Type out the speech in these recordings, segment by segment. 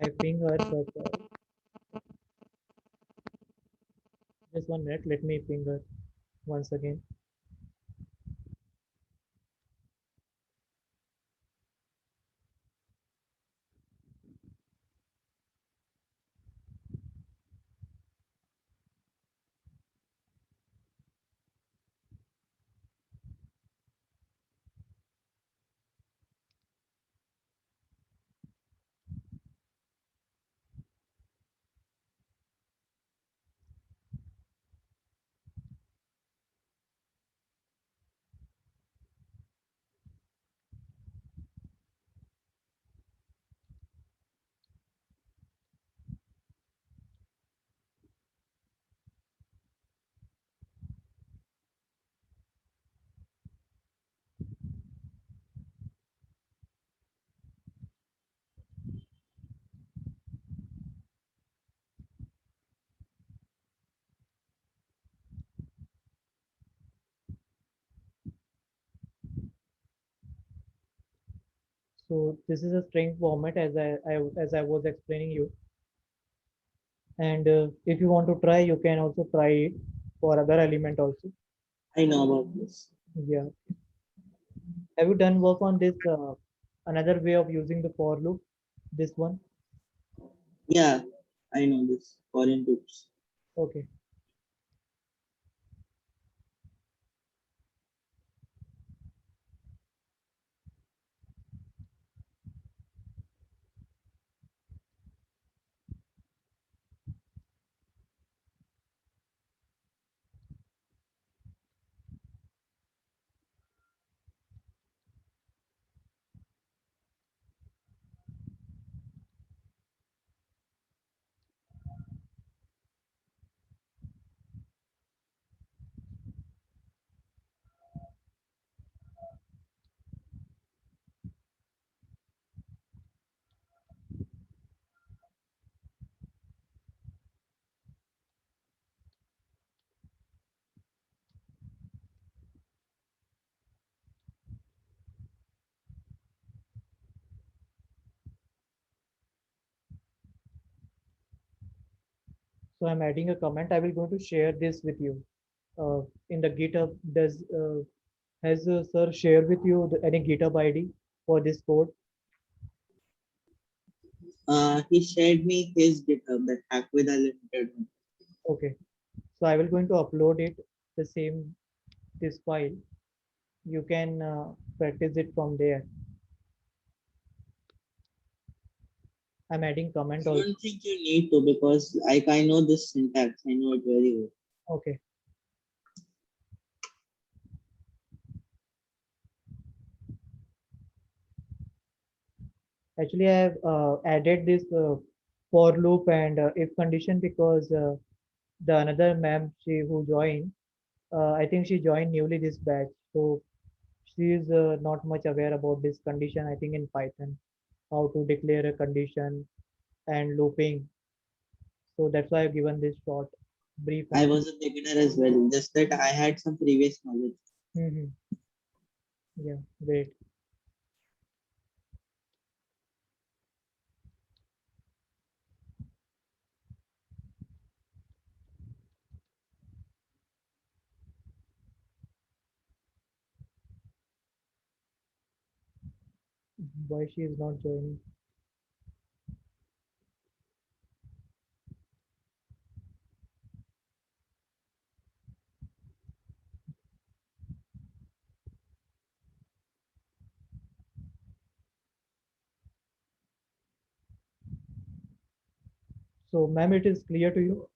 I ping her, but just 1 minute. Let me ping her once again. So this is a string format as I was explaining you. And if you want to try, you can also try it for other element also. I know about this. Yeah. Have you done work on this another way of using the for loop? This one? Yeah, I know this. Foreign loops. Okay. So I'm adding a comment. I will going to share this with you in the GitHub. Does has sir shared with you any GitHub ID for this code? He shared me his GitHub that Hack with Unlimited one. Okay. So I will going to upload it the same this file. You can practice it from there. I'm adding comment I also. don't think you need to because like I know this syntax. I know it very well. Okay. Actually, I have added this for loop and if condition because the another ma'am she who joined, I think she joined newly this batch, so she is not much aware about this condition. I think in Python, how to declare a condition and looping. So that's why I've given this short, brief I answer. was a beginner as well, just that I had some previous knowledge. Hmm. Yeah, great. Why she is not joining? So, ma'am, it is clear to you?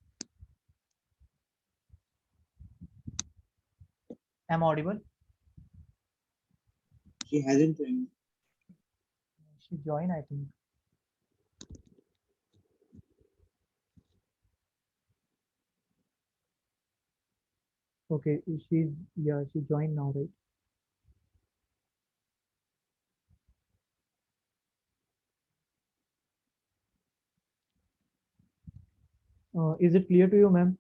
Am I audible? She hasn't joined. She joined, I think. Okay, she's yeah, she joined now, right? Is it clear to you, ma'am?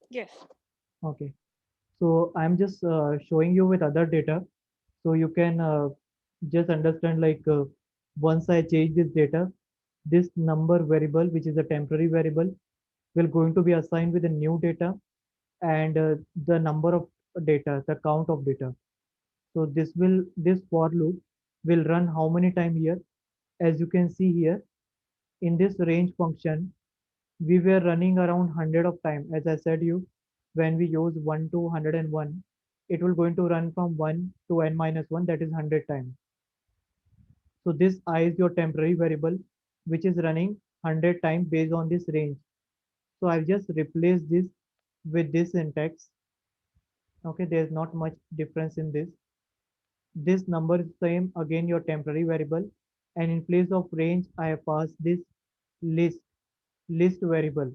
Yes. Okay. So I'm just showing you with other data, so you can Just understand like once I change this data, this number variable, which is a temporary variable, will going to be assigned with a new data, and the number of data, the count of data. So this for loop will run how many time here? As you can see here, in this range function, we were running around 100 of time. As I said you, when we use 1 to 101, it will going to run from 1 to n minus 1, that is 100 times. So this I is your temporary variable, which is running 100 times based on this range. So I've just replaced this with this syntax. Okay, there's not much difference in this. This number is same, again your temporary variable, and in place of range, I have passed this list list variable,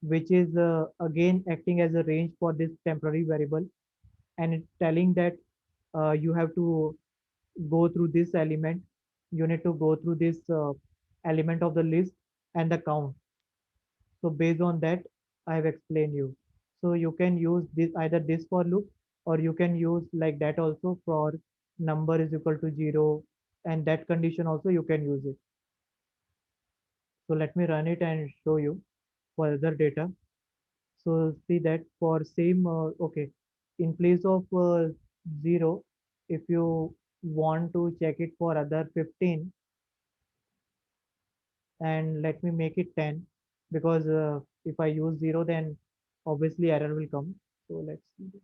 which is again acting as a range for this temporary variable, and it's telling that you have to go through this element, you need to go through this element of the list and the count. So based on that, I have explained you. So you can use this either this for loop, or you can use like that also for number is equal to 0, and that condition also you can use it. So let me run it and show you for other data. So see that for same, okay, in place of 0, if you want to check it for other 15, and let me make it 10, because if I use 0, then obviously error will come. So let's see.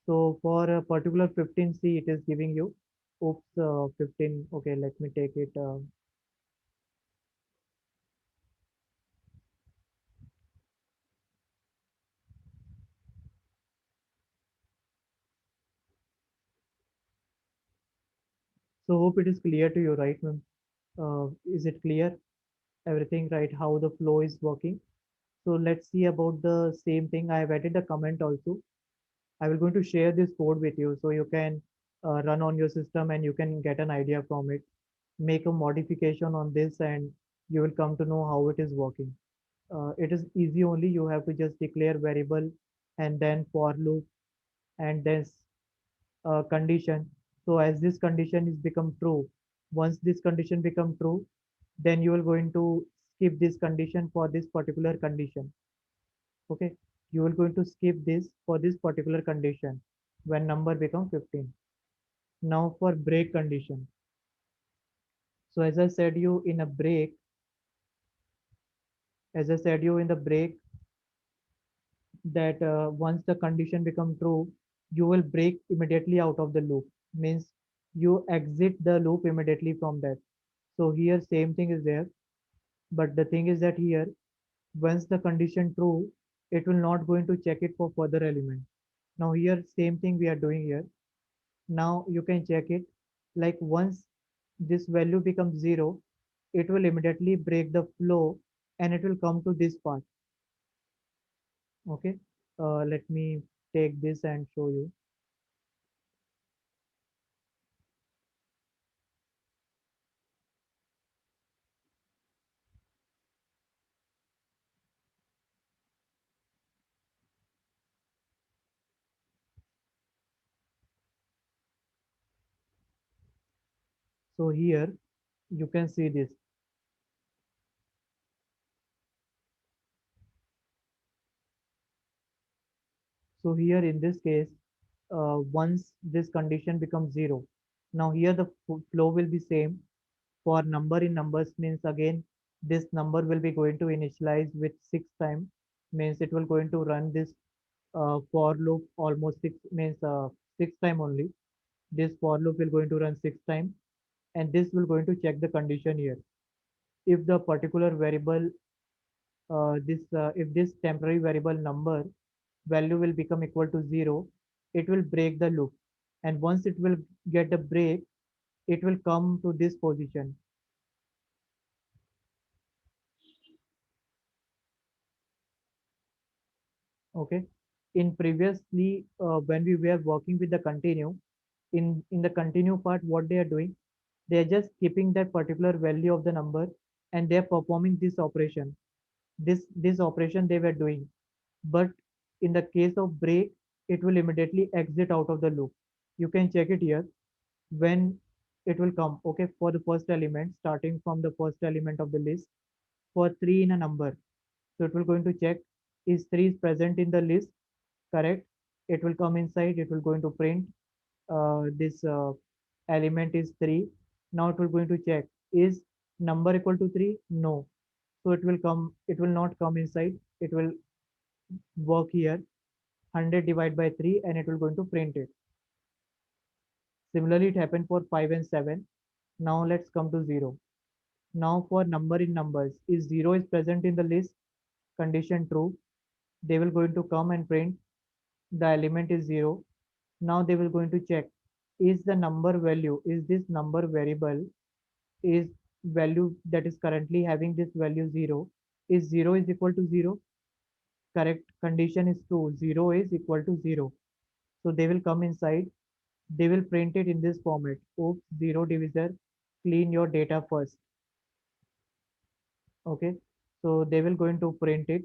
So for a particular 15C, it is giving you, oops, 15. Okay, let me take it. So hope it is clear to you, right, ma'am? Is it clear? Everything right? How the flow is working? So let's see about the same thing. I have added a comment also. I will going to share this code with you so you can run on your system and you can get an idea from it. Make a modification on this and you will come to know how it is working. It is easy only. You have to just declare variable and then for loop and then condition. So as this condition is become true, once this condition become true, then you are going to skip this condition for this particular condition. Okay, you will going to skip this for this particular condition when number become 15. Now for break condition. So as I said you in a break, as I said you in the break, that once the condition become true, you will break immediately out of the loop. Means you exit the loop immediately from that. So here same thing is there, but the thing is that here once the condition true, it will not going to check it for further element. Now here same thing we are doing here. Now you can check it, like once this value becomes 0, it will immediately break the flow and it will come to this part. Okay, let me take this and show you. So here you can see this. So here in this case, once this condition becomes 0, now here the flow will be same. For number in numbers means again this number will be going to initialize with 6 time, means it will going to run this for loop almost 6, means 6 time only. This for loop will going to run 6 time, and this will going to check the condition here. If the particular variable, this if this temporary variable number value will become equal to 0, it will break the loop, and once it will get a break, it will come to this position. Okay, in previously when we were working with the continue, in the continue part, what they are doing, they are just keeping that particular value of the number, and they are performing this operation, this operation they were doing. But in the case of break, it will immediately exit out of the loop. You can check it here. when it will come, okay, for the first element, starting from the first element of the list, for 3 in a number. So it will going to check, is 3 is present in the list, correct? It will come inside, it will going to print this element is 3. Now it will going to check, is number equal to 3? No. So it will come, it will not come inside, it will work here, 100 divided by 3, and it will going to print it. Similarly, it happened for 5 and 7. Now let's come to 0. Now for number in numbers, is 0 is present in the list, condition true. They will going to come and print the element is 0. Now they will going to check, is the number value, is this number variable, is value that is currently having this value 0, is 0 is equal to 0, correct, condition is true, 0 is equal to 0. So they will come inside, they will print it in this format. Oops, zero divisor, clean your data first. Okay, so they will going to print it,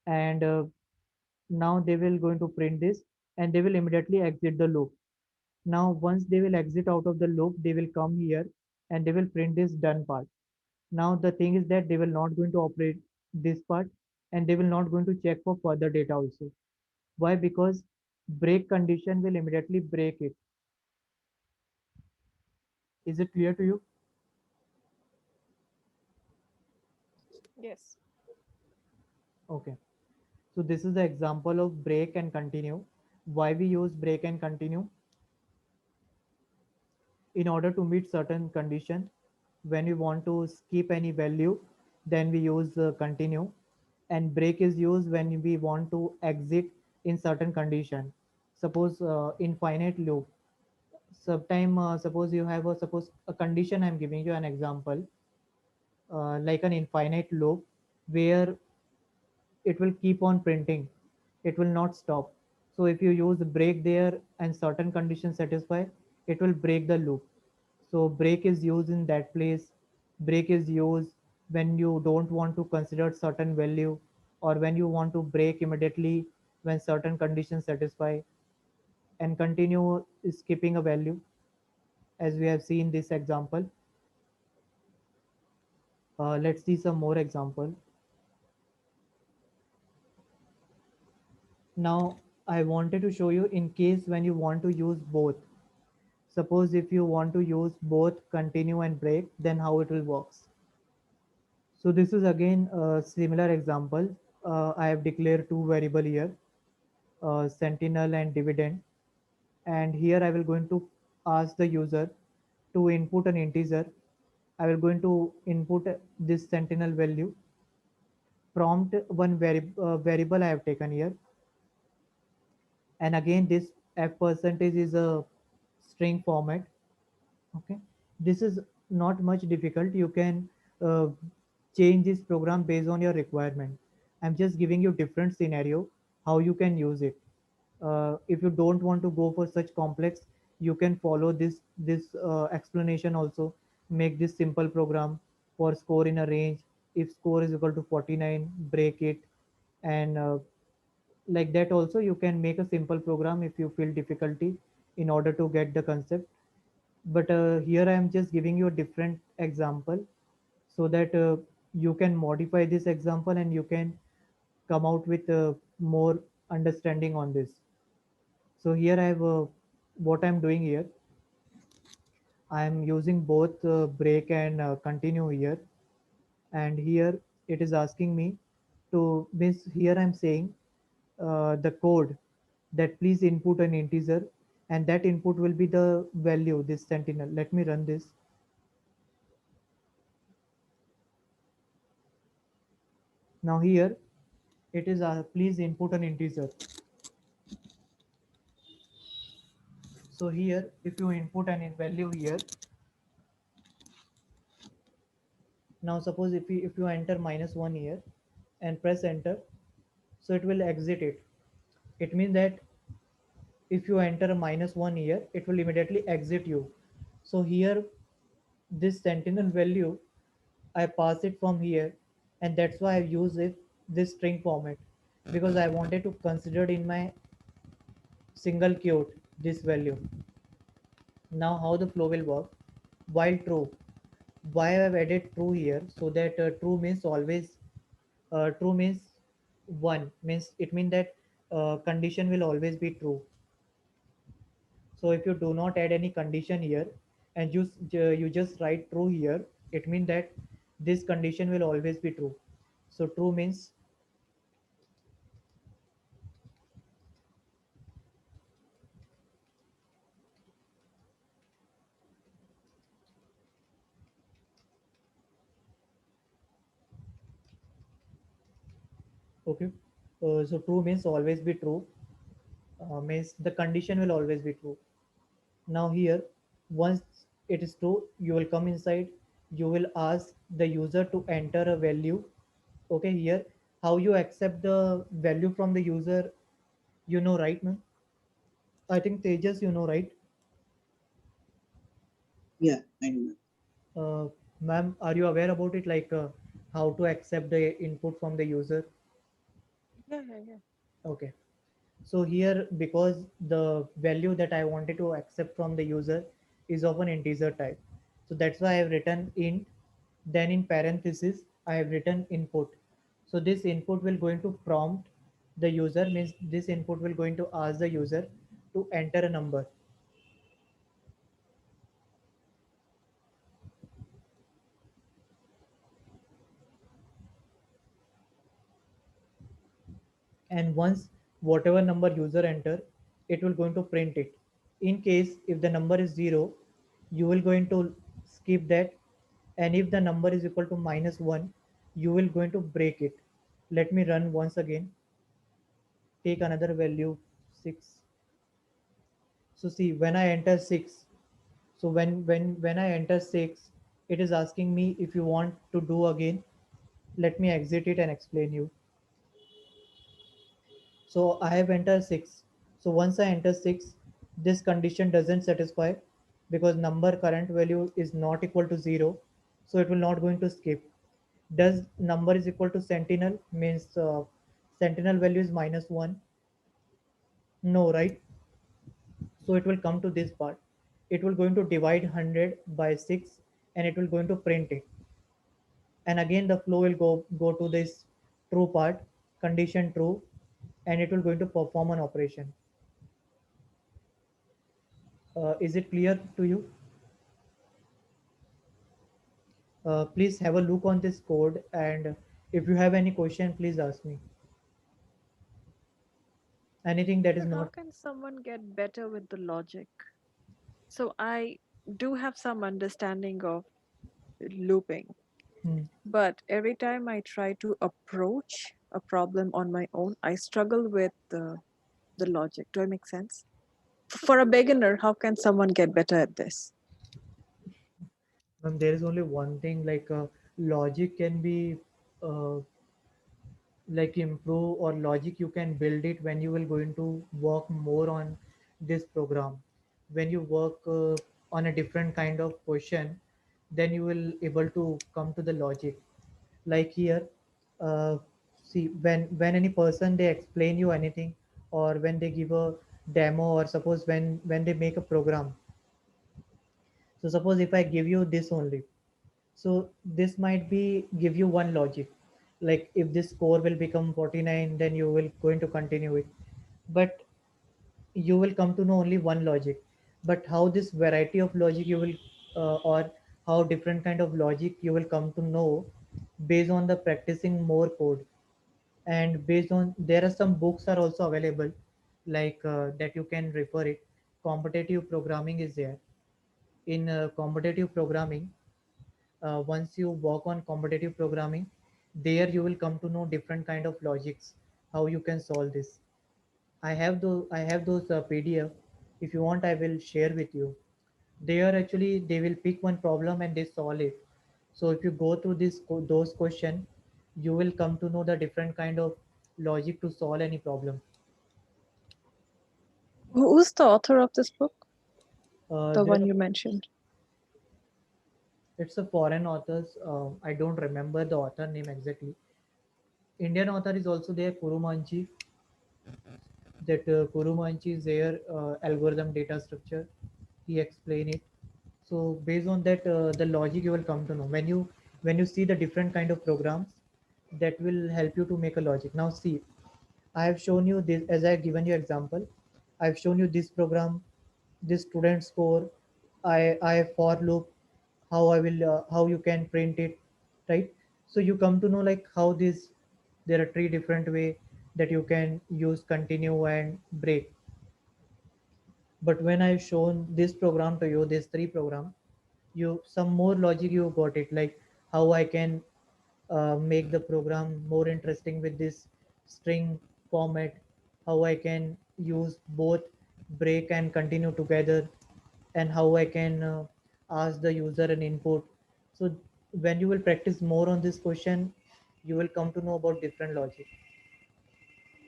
and now they will going to print this, and they will immediately exit the loop. Now once they will exit out of the loop, they will come here and they will print this done part. Now the thing is that they will not going to operate this part, and they will not going to check for further data also. Why? Because break condition will immediately break it. Is it clear to you? Yes. Okay. So this is the example of break and continue. Why we use break and continue? In order to meet certain condition, when we want to skip any value, then we use continue, and break is used when we want to exit in certain condition. Suppose infinite loop. Sometime suppose you have a, suppose a condition, I'm giving you an example, like an infinite loop where it will keep on printing, it will not stop. So if you use break there and certain conditions satisfy, it will break the loop. So break is used in that place. Break is used when you don't want to consider certain value, or when you want to break immediately when certain conditions satisfy. And continue is skipping a value, as we have seen this example. Let's see some more example. Now I wanted to show you in case when you want to use both. Suppose if you want to use both continue and break, then how it will works. So this is again a similar example. I have declared two variable here, sentinel and dividend. And here I will going to ask the user to input an integer. I will going to input this sentinel value. Prompt one variable I have taken here. And again, this f percentage is a string format. Okay, this is not much difficult. You can uh, change this program based on your requirement. I'm just giving you different scenario how you can use it. If you don't want to go for such complex, you can follow this explanation also. Make this simple program for score in a range. If score is equal to 49, break it. And like that also, you can make a simple program if you feel difficulty in order to get the concept. But here I am just giving you a different example, so that you can modify this example and you can come out with more understanding on this. So here I have what I'm doing here. I am using both break and continue here. And here it is asking me to miss, here I'm saying the code that please input an integer, and that input will be the value, this sentinel. Let me run this. Now here it is please input an integer. So here if you input an value here, now suppose if you enter -1 here and press enter, so it will exit it. It means that if you enter a -1 here, it will immediately exit you. So here this sentinel value, I pass it from here, and that's why I've used it this string format, because I wanted to consider in my single quote this value. Now how the flow will work? While true, why I have added true here? So that true means always, true means one, means it means that condition will always be true. So if you do not add any condition here and you just write true here, it means that this condition will always be true. So true means, okay. So true means always be true, means the condition will always be true. Now here, once it is true, you will come inside, you will ask the user to enter a value. Okay, here, how you accept the value from the user, you know, right, ma'am? I think Tejas, you know, right? Yeah, I know. Uh, Ma'am, are you aware about it? Like how to accept the input from the user? Yeah, yeah, yeah. Okay. So here, because the value that I wanted to accept from the user is of an integer type. So that's why I have written int. Then in parenthesis, I have written input. So this input will going to prompt the user, means this input will going to ask the user to enter a number. And once whatever number user enter, it will going to print it. In case if the number is 0, you will going to skip that, and if the number is equal to -1, you will going to break it. Let me run once again, take another value 6. So see, when I enter 6, so when I enter 6, it is asking me if you want to do again. Let me exit it and explain you. So I have entered 6. So once I enter 6, this condition doesn't satisfy because number current value is not equal to 0. So it will not going to skip. Does number is equal to sentinel, means sentinel value is -1? No, right? So it will come to this part. It will going to divide 100 by 6 and it will going to print it. And again the flow will go to this true part, condition true, and it will going to perform an operation. Is it clear to you? Please have a look on this code, and if you have any question, please ask me. Anything that is Sir, how not. can someone get better with the logic? So I do have some understanding of looping, Hmm. but every time I try to approach a problem on my own, I struggle with the logic. Do I make sense? For a beginner, how can someone get better at this? There is only one thing, like logic can be uh, like improve, or logic you can build it when you will going to work more on this program. When you work on a different kind of question, then you will able to come to the logic. Like here, uh, see, when any person they explain you anything, or when they give a demo, or suppose when they make a program. So suppose if I give you this only, so this might be give you one logic, like if this score will become 49, then you will going to continue it. But you will come to know only one logic. But how this variety of logic you will or how different kind of logic you will come to know based on the practicing more code. And based on, there are some books are also available, like that you can refer it. Competitive programming is there. In competitive programming, once you work on competitive programming, there you will come to know different kind of logics, how you can solve this. I have those PDF. If you want, I will share with you. They are actually, they will pick one problem and they solve it. So if you go through those question, you will come to know the different kind of logic to solve any problem. Who's the author of this book? The There one are, you mentioned. it's a foreign authors. I don't remember the author name exactly. Indian author is also there, Kurumanchi. That Kurumanchi is there, algorithm data structure. he explained it. So based on that, the logic you will come to know when you see the different kind of programs that will help you to make a logic. Now see, I have shown you this as I have given you example. I've shown you this program, this student score. I have for loop, how I will how you can print it, right? So you come to know like how this there are three different way that you can use continue and break. But when I've shown this program to you, this three program, you some more logic you got it, like how I can make the program more interesting with this string format, how I can use both break and continue together, and how I can ask the user an input. So when you will practice more on this question, you will come to know about different logic.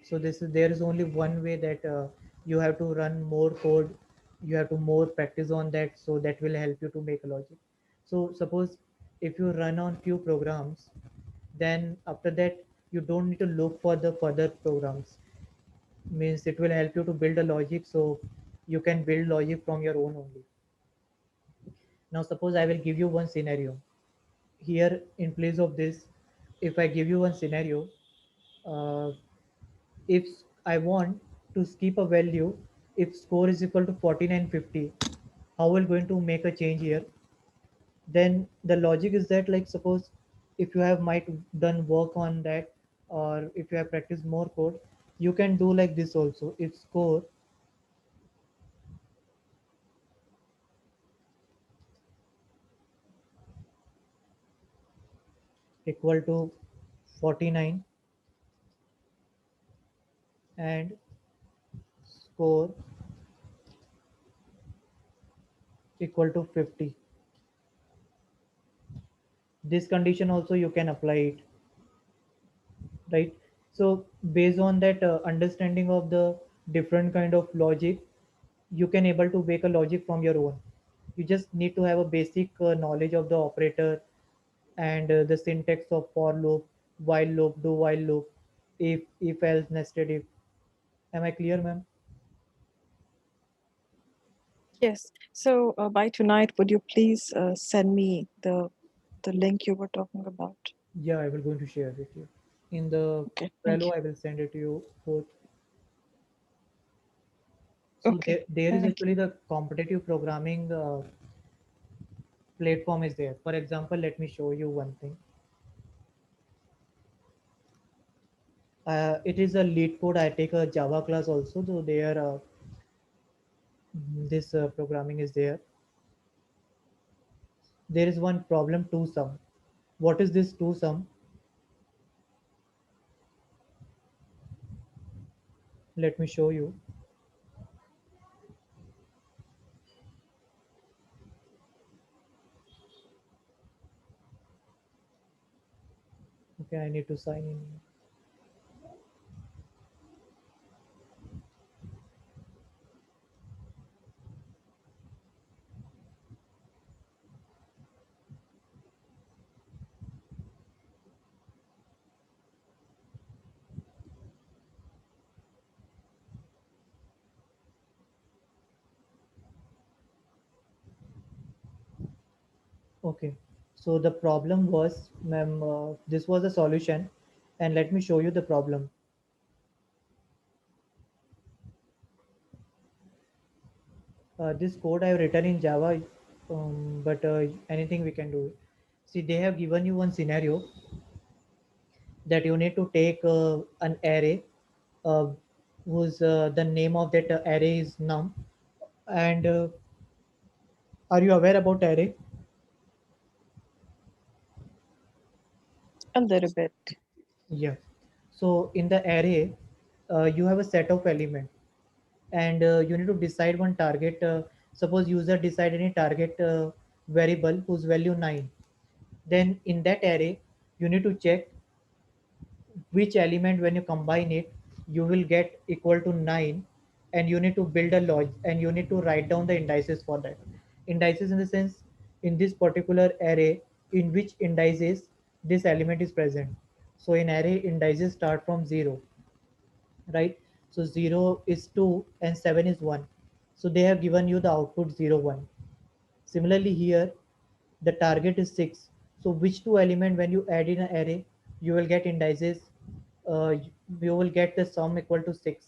So this is there is only one way that you have to run more code, you have to more practice on that, so that will help you to make a logic. So suppose if you run on few programs, then after that you don't need to look for the further programs, means it will help you to build a logic, so you can build logic from your own only. Now suppose I will give you one scenario here in place of this. If I give you one scenario, uh, if I want to skip a value, if score is equal to 4950, how will going to make a change here? Then the logic is that, like suppose if you have might done work on that, or if you have practiced more code, you can do like this also. If score equal to 49 and score equal to 50, this condition also you can apply it, right? So based on that understanding of the different kind of logic, you can able to make a logic from your own. You just need to have a basic knowledge of the operator and the syntax of for loop, while loop, do while loop, if else, nested if. Am I clear, ma'am? Yes. So by tonight, would you please send me the link you were talking about? Yeah, I will going to share with you in the Okay. Thank Trello. you. I will send it to you both. So Okay. there is Thank you. actually the competitive programming platform is there. For example, let me show you one thing. It is a lead code. I take a Java class also, so there this programming is there. There is one problem, two sum. What is this two sum? Let me show you. Okay, I need to sign in. Okay, so the problem was, ma'am, this was a solution, and let me show you the problem. This code I have written in Java, but anything we can do. See, they have given you one scenario that you need to take an array, uh, whose the name of that array is num, and are you aware about array? A little bit. Yeah. So in the array, you have a set of element, and you need to decide one target. Suppose user decide any target variable whose value 9. Then in that array, you need to check which element when you combine it, you will get equal to 9, and you need to build a log, and you need to write down the indices for that. Indices in the sense, in this particular array, in which indices this element is present. So in array, indices start from 0, right? So 0 is 2 and 7 is 1. So they have given you the output 0 1. Similarly here the target is 6. So which two element when you add in an array, you will get indices, uh, you will get the sum equal to 6.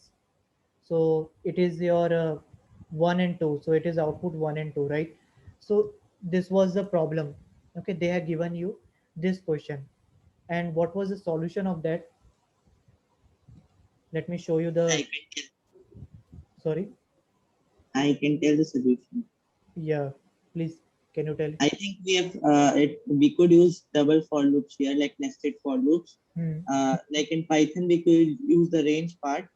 So it is your 1 and 2, so it is output 1 and 2, right? So this was the problem. Okay, they have given you this question, and what was the solution of that? Let me show you I the, can tell, sorry. I can tell the solution. Yeah, please, can you tell? I think we have we could use double for loops here, like nested for loops. Hmm. Like in Python, we could use the range part,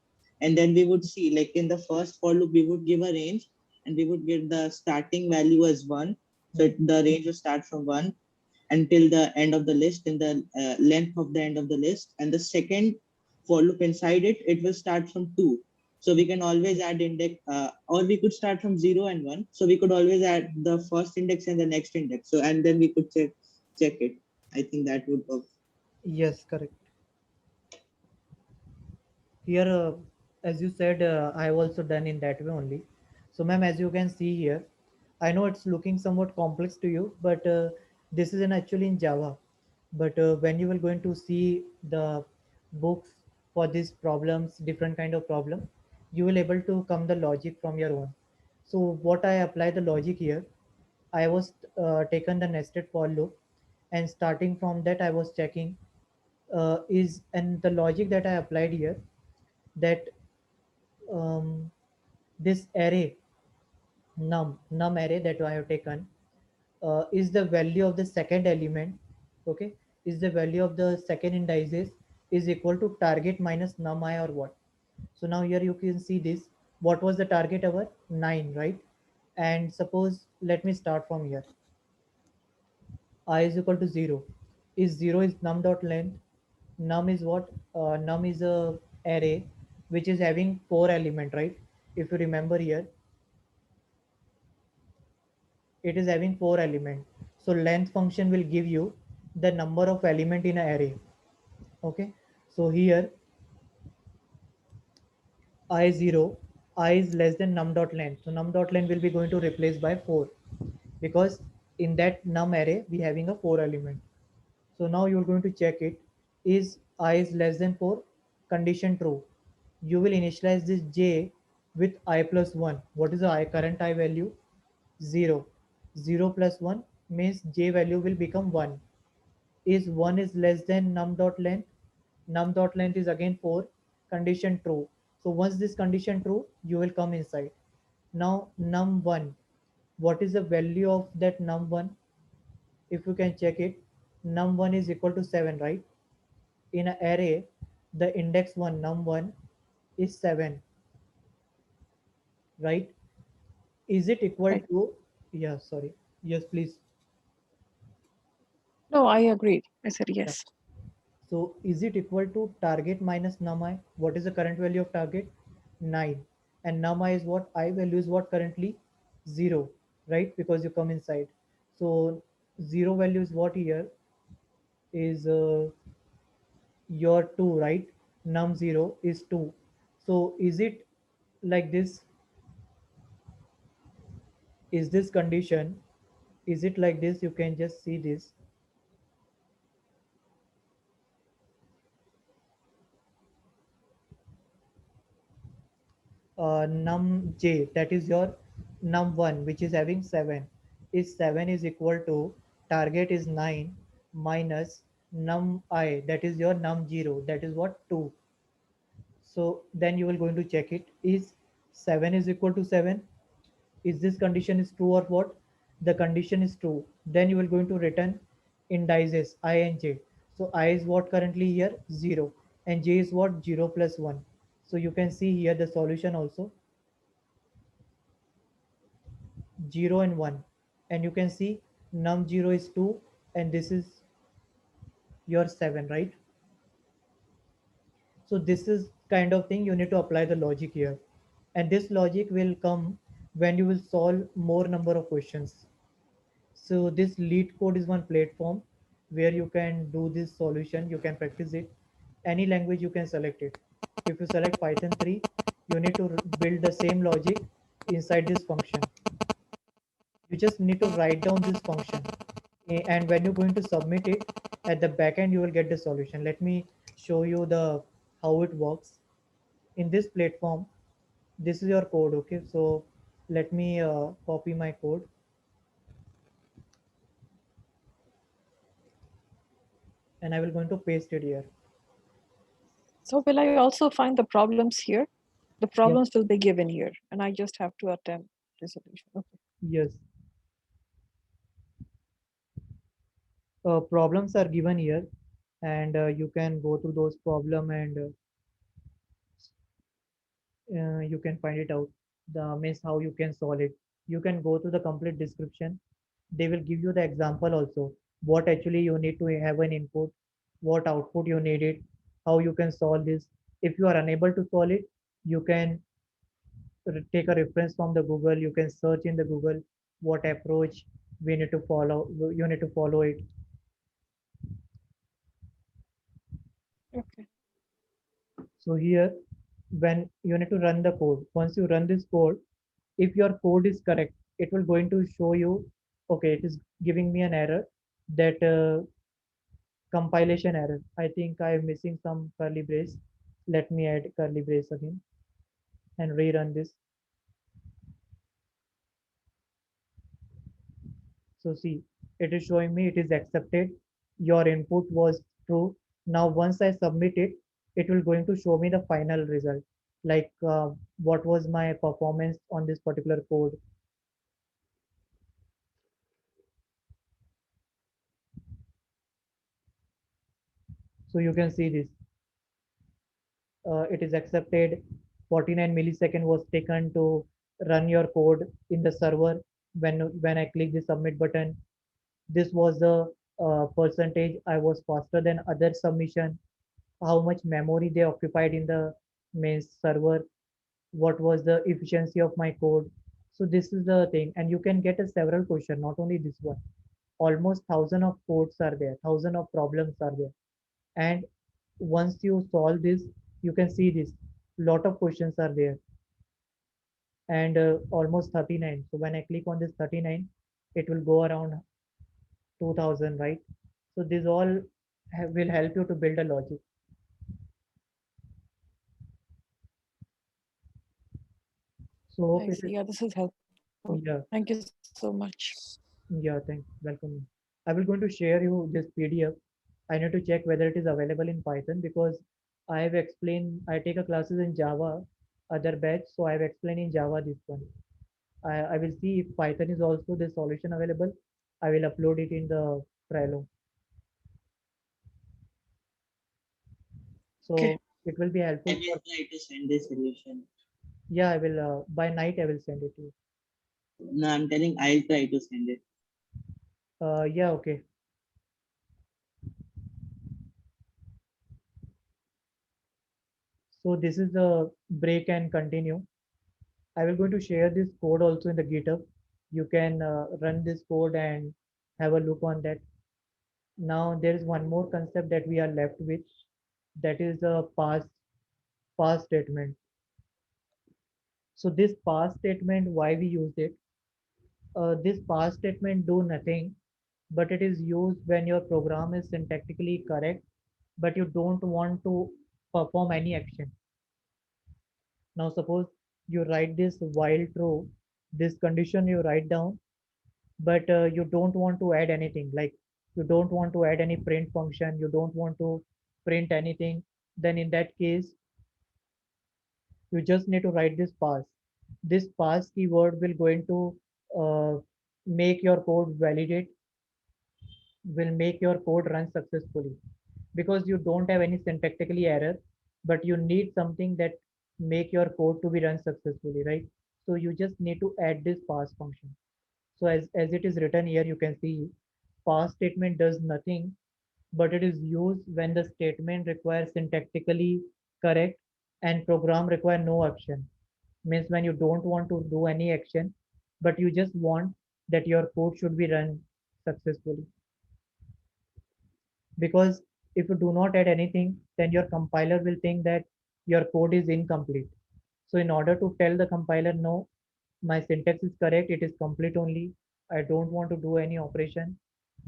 and then we would see, like in the first for loop, we would give a range, and we would give the starting value as 1. So Hmm. the range will start from 1 until the end of the list, in the length of the end of the list. And the second for loop inside it, it will start from 2. So we can always add index, or we could start from 0 and 1. So we could always add the first index and the next index. So, and then we could check it. I think that would work. Yes, correct. Here, as you said, I have also done in that way only. So ma'am, as you can see here, I know it's looking somewhat complex to you, but this is in actually in Java. But when you will going to see the books for these problems, different kind of problem, you will able to come the logic from your own. So what I apply the logic here, I was taken the nested for loop, and starting from that I was checking is, and the logic that I applied here, that um, this array num array that I have taken is the value of the second element. Okay, is the value of the second indices is equal to target minus num I, or what? So now here you can see this. What was the target? Our 9, right? And suppose, let me start from here. I is equal to 0. Is 0 is num dot length. Num is what? Num is a array which is having 4 element, right? If you remember here, it is having 4 element. So length function will give you the number of element in an array. Okay, so here I0, I is less than num dot length, so num dot length will be going to replace by 4, because in that num array we having a 4 element. So now you're going to check it. Is I is less than 4? Condition true. You will initialize this j with I plus 1. What is the I current I value? 0. 0 plus 1 means j value will become 1. Is 1 is less than num dot length? Num dot length is again 4. Condition true. So once this condition true, you will come inside. Now num1, what is the value of that num1? If you can check it, num1 is equal to 7, right? In an array, the index 1 num1 is 7, right? Is it equal Right. to, yeah, sorry, yes please. No, I agreed. I said Yeah. yes. So is it equal to target minus num I? What is the current value of target? 9. And num I is what? I value is what currently? 0, right? Because you come inside. So 0 value is what here? Is your 2, right? Num 0 is 2. So is it like this? Is this condition? Is it like this? You can just see this. Num j, that is your num1, which is having 7, is 7 is equal to target is 9 minus num I, that is your num0, that is what? 2. So then you will going to check it. Is 7 is equal to 7? Is this condition is true or what? The condition is true. Then you will going to return indices I and j. So I is what currently here? 0, and j is what? 0 plus 1. So you can see here the solution also, 0 and 1, and you can see num 0 is 2, and this is your 7, right? So this is kind of thing you need to apply the logic here, and this logic will come when you will solve more number of questions. So this lead code is one platform where you can do this solution, you can practice it. Any language you can select it. If you select Python 3, you need to build the same logic inside this function. You just need to write down this function. And when you're going to submit it at the backend, you will get the solution. Let me show you the how it works. In this platform, this is your code, okay? So let me copy my code. And I will going to paste it here. So will I also find the problems here? The Yeah. problems will be given here, and I just have to attempt resolution. Okay. Yes. Problems are given here, and you can go through those problem, and you can find it out. The means how you can solve it. You can go to the complete description. They will give you the example also. What actually you need to have an input, what output you need it, how you can solve this. If you are unable to solve it, you can take a reference from the Google. You can search in the Google what approach we need to follow. You need to follow it. Okay. So here, when you need to run the code, once you run this code, if your code is correct, it will going to show you, okay, it is giving me an error that compilation error. I think I am missing some curly brace. Let me add curly brace again and rerun this. So see, it is showing me it is accepted. Your input was true. Now once I submit it, it will going to show me the final result. Like what was my performance on this particular code. So you can see this. It is accepted. 49 millisecond was taken to run your code in the server. When I click the submit button, this was the percentage I was faster than other submission. How much memory they occupied in the main server, what was the efficiency of my code. So this is the thing, and you can get a several question, not only this one. Almost thousand of codes are there, thousand of problems are there, and once you solve this, you can see this lot of questions are there, and almost 39. So when I click on this 39, it will go around 2000, right? So this all will help you to build a logic. So hope I it see. is. Yeah, this is helpful. Yeah. Thank you so much. Yeah, thanks. Welcome. I will going to share you this PDF. I need to check whether it is available in Python because I have explained, I take a classes in Java, other batch, so I have explained in Java this one. I will see if Python is also the solution available. I will upload it in the Trello. Okay. So it will be I helpful will for, try to send the solution. yeah, I will, by night I will send it to you. No, I'm telling I'll try to send it. Yeah, okay. So this is the break and continue. I will going to share this code also in the GitHub. You can run this code and have a look on that. Now there is one more concept that we are left with. That is the pass statement. So this pass statement, why we use it? This pass statement do nothing, but it is used when your program is syntactically correct, but you don't want to perform any action. Now suppose you write this while true, this condition you write down, but you don't want to add anything, like you don't want to add any print function, you don't want to print anything, then in that case you just need to write this pass. This pass keyword will going to uh, make your code validate, will make your code run successfully, because you don't have any syntactically error, but you need something that make your code to be run successfully, right? So you just need to add this pass function. So as it is written here, you can see pass statement does nothing, but it is used when the statement requires syntactically correct and program require no action. Means when you don't want to do any action, but you just want that your code should be run successfully. Because if you do not add anything, then your compiler will think that your code is incomplete. So in order to tell the compiler no, My syntax is correct. It is complete only. I don't want to do any operation.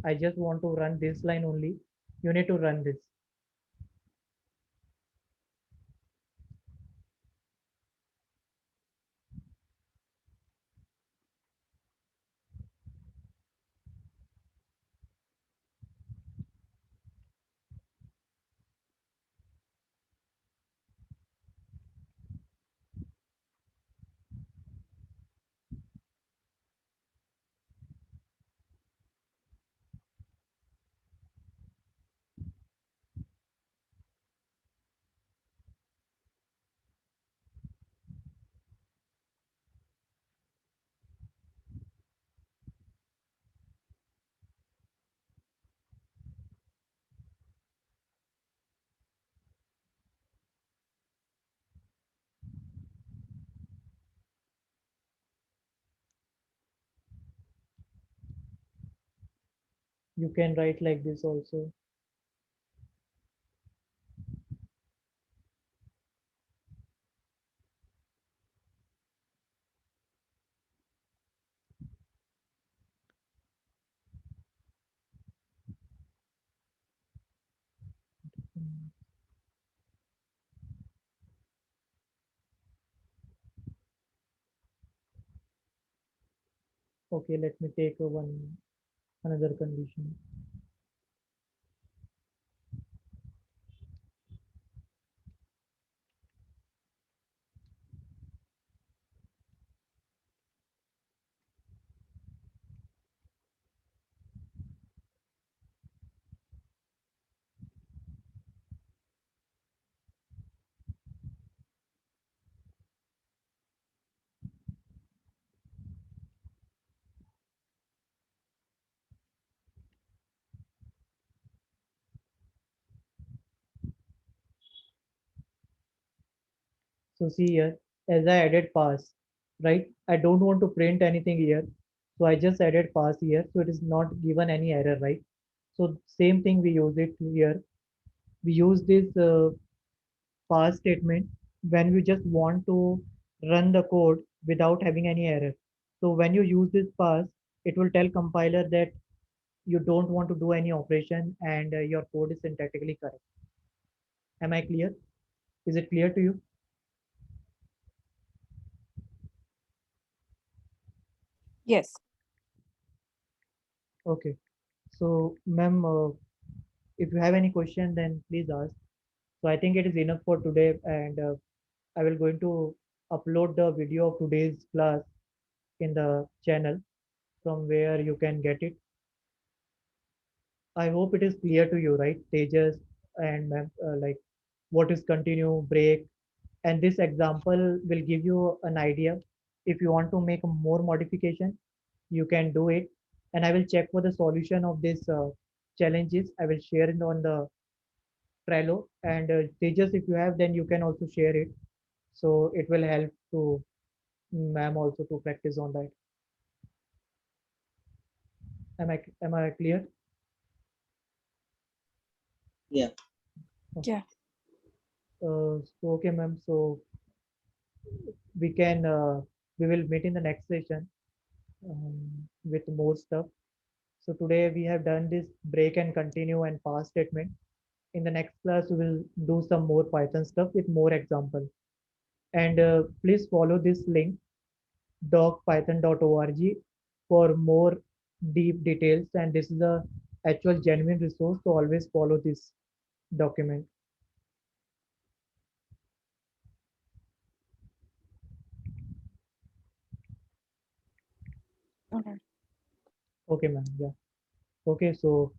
I just want to run this line only. You need to run this. You can write like this also. Okay, let me take one another condition. So see here, as I added pass, right? I don't want to print anything here. So I just added pass here. So it is not given any error, right? So same thing we use it here. We use this pass statement when we just want to run the code without having any error. So when you use this pass, it will tell compiler that you don't want to do any operation and your code is syntactically correct. Am I clear? Is it clear to you? Yes. Okay. So, ma'am, if you have any question, then please ask. So I think it is enough for today, and I will going to upload the video of today's class in the channel from where you can get it. I hope it is clear to you, right? Tejas and ma'am, like what is continue, break, and this example will give you an idea. If you want to make more modification, you can do it. And I will check for the solution of this challenges. I will share it on the Trello. And Tejas, if you have, then you can also share it. So it will help to ma'am also to practice on that. Am I clear? Yeah. Yeah. So okay, ma'am. So we can we will meet in the next session with more stuff. So today we have done this break and continue and pass statement. In the next class, we will do some more Python stuff with more example. And please follow this link docpython.org for more deep details. And this is a actual genuine resource. So always follow this document. Okay. Okay, ma'am. Yeah. Okay. So